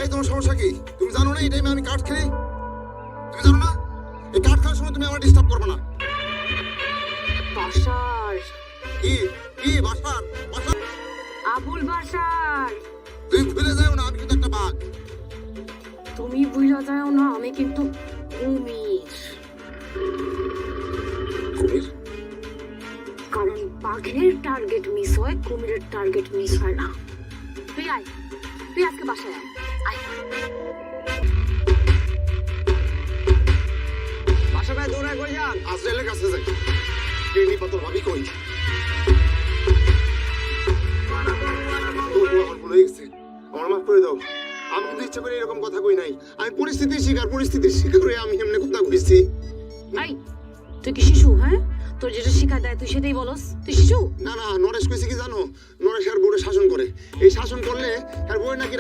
এই তোমার সমস্যা কি? তুমি জানো না এই টাইমে আমি কাঠ খেলি? তুমি জানো না এই কাঠ খাওয়ার সময় তুমি আমার ডিস্টার্ব করবে না। বাসার কি কি বাসার বাসার আবুল বাসার, তুমি ভুলে যাও না আমি কিন্তু একটা বাঘ। তুমি বুঝা যাও না আমি কিন্তু কুমির। কুমির? কারণ বাঘের টার্গেট মিস হয়, কুমিরের টার্গেট মিস হয় না। তুই আয়, তুই আজকে বাসায় আয়। আয় বাসা ভাই দৌড়ায় কই যান? আজরাইলের কাছে যাই। ট্রেনি পাতর ভাবি কই? আমার ভুলে গেছে, আমার মাফ করে দাও। আমি কিন্তু ইচ্ছা করে এরকম কথা কই নাই। আমি পরিস্থিতির শিকার হয়ে আমি এমনি কথা কইছি। এই, তুই কি শিশু? হ্যাঁ, তোর যেটা শিখা দেয় তুই সেটাই বলস। তুই শিশু? না না, নরেশ কইছে কি জানো? নরেশ আর বউরে শাসন করে। এই শাসন করলে আর বউয়ের নাকি